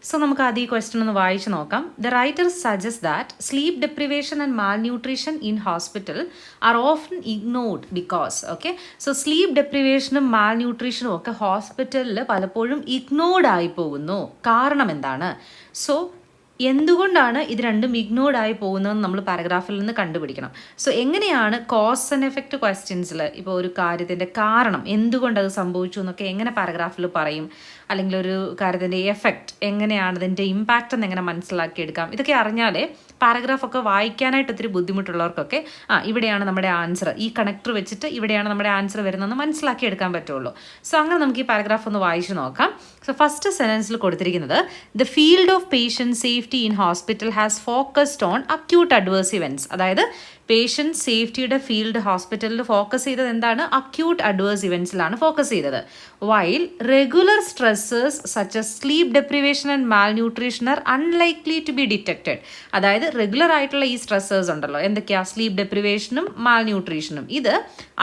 So നമുക്ക് ആദ്യം ഈ ക്വസ്റ്റ്യൻ ഒന്ന് വായിച്ചു നോക്കാം. The writer suggest that sleep deprivation and malnutrition in hospital are often ignored because. Okay, so sleep ഡെപ്രിവേഷനും മാൽന്യൂട്രീഷനും ഒക്കെ ഹോസ്പിറ്റലിൽ പലപ്പോഴും ഇഗ്നോർഡ് ആയി പോകുന്നു. കാരണം എന്താണ്? സോ എന്തുകൊണ്ടാണ് ഇത് രണ്ടും ഇഗ്നോർഡ് ആയി പോകുന്നതെന്ന് നമ്മൾ പാരഗ്രാഫിൽ നിന്ന് കണ്ടുപിടിക്കണം. സോ എങ്ങനെയാണ് കോസ് ആൻഡ് എഫക്റ്റ് ക്വസ്റ്റ്യൻസിൽ ഇപ്പോൾ ഒരു കാര്യത്തിൻ്റെ കാരണം എന്തുകൊണ്ട് അത് സംഭവിച്ചു എന്നൊക്കെ എങ്ങനെ പാരഗ്രാഫിൽ പറയും, അല്ലെങ്കിൽ ഒരു കാര്യത്തിൻ്റെ എഫക്റ്റ് എങ്ങനെയാണ്, അതിൻ്റെ ഇമ്പാക്റ്റ് എന്ന് എങ്ങനെ മനസ്സിലാക്കിയെടുക്കാം, ഇതൊക്കെ അറിഞ്ഞാലേ പാരഗ്രാഫൊക്കെ വായിക്കാനായിട്ട് ഒത്തിരി ബുദ്ധിമുട്ടുള്ളവർക്കൊക്കെ ഇവിടെയാണ് നമ്മുടെ ആൻസർ, ഈ കണക്ടർ വെച്ചിട്ട് ഇവിടെയാണ് നമ്മുടെ ആൻസർ വരുന്നതെന്ന് മനസ്സിലാക്കിയെടുക്കാൻ പറ്റുള്ളൂ. സോ അങ്ങനെ നമുക്ക് ഈ പാരഗ്രാഫ് ഒന്ന് വായിച്ചു നോക്കാം. സോ ഫസ്റ്റ് സെൻറ്റൻസിൽ കൊടുത്തിരിക്കുന്നത് the field of patient safety in hospital has focused on acute adverse events. അതായത് പേഷ്യൻറ്റ് സേഫ്റ്റിയുടെ ഫീൽഡ് ഹോസ്പിറ്റലിൽ ഫോക്കസ് ചെയ്തത് എന്താണ്? അക്യൂട്ട് അഡ്വേഴ്സ് ഇവൻറ്റ്സിലാണ് ഫോക്കസ് ചെയ്തത്. While regular stressors such as sleep deprivation and malnutrition are unlikely to be detected. അതായത് regular ആയിട്ടുള്ള ഈ സ്ട്രെസ്സേഴ്സ് ഉണ്ടല്ലോ, എന്തൊക്കെയാണ്? സ്ലീപ്പ് ഡെപ്രിവേഷനും മാൽന്യൂട്രീഷനും. ഇത്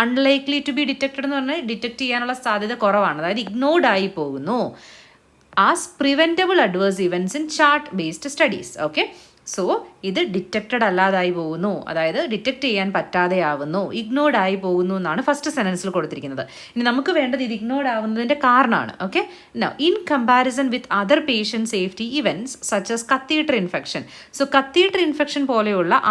അൺലൈക്ലി ടു ബി ഡിറ്റക്റ്റഡ് എന്ന് പറഞ്ഞാൽ ഡിറ്റക്ട് ചെയ്യാനുള്ള സാധ്യത കുറവാണ്, അതായത് ഇഗ്നോർഡ് ആയി പോകുന്നു. As preventable adverse events in chart based studies. Okay, so ഇത് ഡിറ്റക്റ്റഡ് അല്ലാതായി പോകുന്നു, അതായത് ഡിറ്റക്ട് ചെയ്യാൻ പറ്റാതെ ആവുന്നു, ഇഗ്നോർഡ് ആയി പോകുന്നു എന്നാണ് ഫസ്റ്റ് സെൻറ്റൻസിൽ കൊടുത്തിരിക്കുന്നത്. ഇനി നമുക്ക് വേണ്ടത് ഇത് ഇഗ്നോർഡ് ആവുന്നതിൻ്റെ കാരണമാണ്. Okay, in comparison with other patient safety events such as catheter infection. So catheter infection പോലെയുള്ള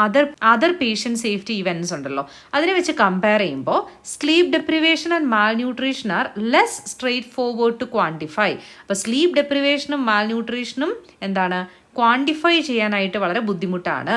അതർ പേഷ്യൻറ്റ് സേഫ്റ്റി ഇവൻറ്റ്സ് ഉണ്ടല്ലോ, അതിനെ വെച്ച് കമ്പയർ ചെയ്യുമ്പോൾ sleep deprivation and malnutrition are less straightforward to quantify. അപ്പോൾ sleep ഡെപ്രിവേഷനും മാൽന്യൂട്രീഷനും എന്താണ്? Quantify ചെയ്യാനായിട്ട് വളരെ ബുദ്ധിമുട്ടാണ്.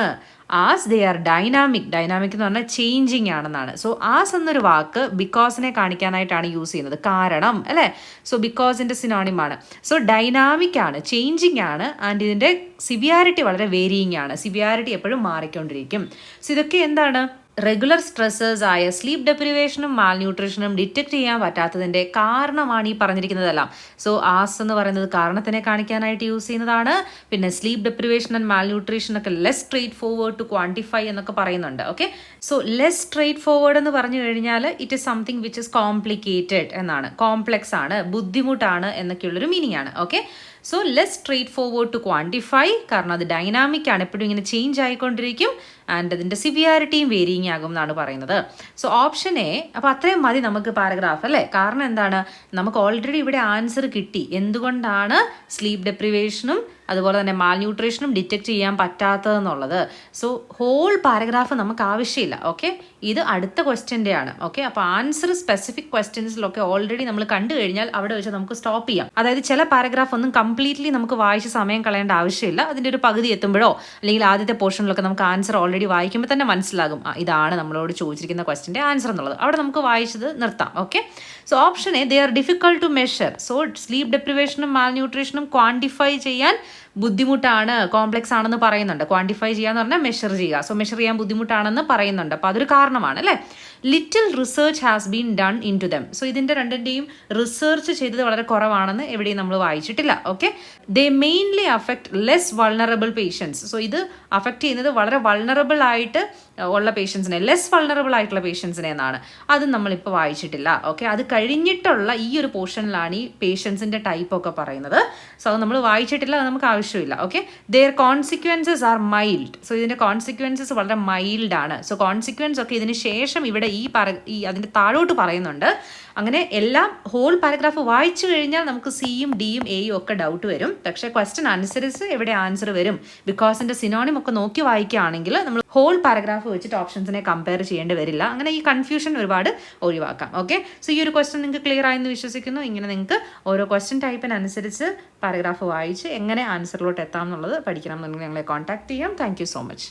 ആസ് ദേ ആർ ഡൈനാമിക് എന്ന് പറഞ്ഞാൽ ചേഞ്ചിങ് ആണെന്നാണ്. സോ ആസ് എന്നൊരു വാക്ക് ബിക്കോസിനെ കാണിക്കാനായിട്ടാണ് യൂസ് ചെയ്യുന്നത്, കാരണം അല്ലേ? സോ ബിക്കോസിൻ്റെ സിനോണിമാണ്. സോ ഡൈനാമിക് ആണ്, ചേഞ്ചിങ് ആണ്, ആൻഡ് ഇതിൻ്റെ സിവിയാരിറ്റി വളരെ വേരിയിങ് ആണ്. സിവിയാരിറ്റി എപ്പോഴും മാറിക്കൊണ്ടിരിക്കും. സോ ഇതൊക്കെ എന്താണ്? റെഗുലർ സ്ട്രെസ്സേഴ്സ് ആയ സ്ലീപ്പ് ഡെപ്രിവേഷനും മാൽന്യൂട്രീഷനും ഡിറ്റക്ട് ചെയ്യാൻ പറ്റാത്തതിൻ്റെ കാരണമാണ് ഈ പറഞ്ഞിരിക്കുന്നതെല്ലാം. സോ ആസ് എന്ന് പറയുന്നത് കാരണത്തിനെ കാണിക്കാനായിട്ട് യൂസ് ചെയ്യുന്നതാണ്. പിന്നെ സ്ലീപ്പ് ഡെപ്രിവേഷൻ ആൻഡ് മാൽന്യൂട്രീഷൻ ഒക്കെ less straightforward to quantify എന്നൊക്കെ പറയുന്നുണ്ട്. Okay, so less straightforward എന്ന് പറഞ്ഞു കഴിഞ്ഞാൽ it is something which is complicated എന്നാണ്, കോംപ്ലെക്സ് ആണ്, ബുദ്ധിമുട്ടാണ് എന്നൊക്കെയുള്ളൊരു മീനിങ് ആണ്. Okay, so less straightforward to quantify, കാരണം അത് ഡൈനാമിക് ആണ്, എപ്പോഴും ഇങ്ങനെ ചേഞ്ച് ആയിക്കൊണ്ടിരിക്കും, ആൻഡ് അതിൻ്റെ സിവിയാരിറ്റിയും വേരിയിങ് ആകും എന്നാണ് പറയുന്നത്. So option A. അപ്പോൾ അത്രയും മതി നമുക്ക് പാരഗ്രാഫ് അല്ലേ? കാരണം എന്താണ്? നമുക്ക് ഓൾറെഡി ഇവിടെ ആൻസർ കിട്ടി, എന്തുകൊണ്ടാണ് സ്ലീപ്പ് ഡെപ്രിവേഷനും അതുപോലെ തന്നെ മാൽന്യൂട്രീഷനും ഡിറ്റക്ട് ചെയ്യാൻ പറ്റാത്തതെന്നുള്ളത്. സോ ഹോൾ പാരഗ്രാഫ് നമുക്ക് ആവശ്യമില്ല. ഓക്കെ, ഇത് അടുത്ത ക്വസ്റ്റ്യൻ്റെ ആണ്. ഓക്കെ, അപ്പോൾ ആൻസർ സ്പെസിഫിക് ക്വസ്റ്റ്യൻസിലൊക്കെ ഓൾറെഡി നമ്മൾ കണ്ടു കഴിഞ്ഞാൽ അവിടെ വെച്ച് നമുക്ക് സ്റ്റോപ്പ് ചെയ്യാം. അതായത് ചില പാരഗ്രാഫ് ഒന്നും കംപ്ലീറ്റ്ലി നമുക്ക് വായിച്ച് സമയം കളയേണ്ട ആവശ്യമില്ല. അതിൻ്റെ ഒരു പകുതി എത്തുമ്പോഴോ അല്ലെങ്കിൽ ആദ്യത്തെ പോർഷനിലൊക്കെ നമുക്ക് ആൻസർ ഓൾറെഡി വായിക്കുമ്പോൾ തന്നെ മനസ്സിലാകും ഇതാണ് നമ്മളോട് ചോദിച്ചിരിക്കുന്ന ക്വസ്റ്റ്യൻ്റെ ആൻസർ എന്നുള്ളത്. അവിടെ നമുക്ക് വായിച്ചത് നിർത്താം. Okay, so option A, they are difficult to measure. So sleep ഡെപ്രിവേഷനും മാൽന്യൂട്രീഷനും ക്വാണ്ടിഫൈ ചെയ്യാൻ ബുദ്ധിമുട്ടാണ്, കോംപ്ലെക്സ് ആണെന്ന് പറയുന്നുണ്ട്. ക്വാണ്ടിഫൈ ചെയ്യാന്ന് പറഞ്ഞാൽ മെഷർ ചെയ്യുക. സോ മെഷർ ചെയ്യാൻ ബുദ്ധിമുട്ടാണെന്ന് പറയുന്നുണ്ട്. അപ്പോൾ അതൊരു കാരണമാണ് അല്ലേ? Little research has been done into them. So ഇതിൻ്റെ രണ്ടിൻ്റെയും റിസർച്ച് ചെയ്തത് വളരെ കുറവാണെന്ന് എവിടെയും നമ്മൾ വായിച്ചിട്ടില്ല. Okay, they mainly affect less vulnerable patients. So ഇത് അഫക്റ്റ് ചെയ്യുന്നത് വളരെ വൾണറബിൾ ആയിട്ട് ഉള്ള പേഷ്യൻസിനെ, ലെസ് വൾണറബിൾ ആയിട്ടുള്ള പേഷ്യൻസിനെ എന്നാണ്. അത് നമ്മളിപ്പോൾ വായിച്ചിട്ടില്ല. ഓക്കെ, അത് കഴിഞ്ഞിട്ടുള്ള ഈ ഒരു പോർഷനിലാണ് ഈ പേഷ്യൻസിൻ്റെ ടൈപ്പൊക്കെ പറയുന്നത്. സോ അത് നമ്മൾ വായിച്ചിട്ടില്ല, അത് നമുക്ക് ആവശ്യമില്ല. Okay, their consequences are mild. So ഇതിൻ്റെ കോൺസിക്വൻസസ് വളരെ മൈൽഡ് ആണ്. സോ കോൺസിക്വൻസ് ഒക്കെ ഇതിന് ശേഷം ഇവിടെ ഈ അതിൻ്റെ താഴോട്ട് പറയുന്നുണ്ട്. അങ്ങനെ എല്ലാം ഹോൾ പാരഗ്രാഫ് വായിച്ചു കഴിഞ്ഞാൽ നമുക്ക് സിയും ഡിയും എയും ഒക്കെ ഡൗട്ട് വരും. പക്ഷേ ക്വസ്റ്റ്യൻ അനുസരിച്ച് എവിടെ ആൻസർ വരും, ബിക്കോസിൻ്റെ സിനോണിം ഒക്കെ നോക്കി വായിക്കുകയാണെങ്കിൽ നമ്മൾ ഹോൾ പാരഗ്രാഫ് വെച്ചിട്ട് ഓപ്ഷൻസിനെ കമ്പയർ ചെയ്യേണ്ടി വരില്ല. അങ്ങനെ ഈ കൺഫ്യൂഷൻ ഒരുപാട് ഒഴിവാക്കാം. ഓക്കെ, സോ ഈ ഒരു ക്വസ്റ്റ്യൻ നിങ്ങൾക്ക് ക്ലിയർ ആയെന്ന് വിശ്വസിക്കുന്നു. ഇങ്ങനെ നിങ്ങൾക്ക് ഓരോ ക്വസ്റ്റ്യൻ ടൈപ്പിനനുസരിച്ച് പാരഗ്രാഫ് വായിച്ച് എങ്ങനെ ആൻസറിലോട്ട് എത്താം എന്നുള്ളത് പഠിക്കണം എന്നുണ്ടെങ്കിൽ ഞങ്ങളെ കോൺടാക്ട് ചെയ്യാം. Thank you so much.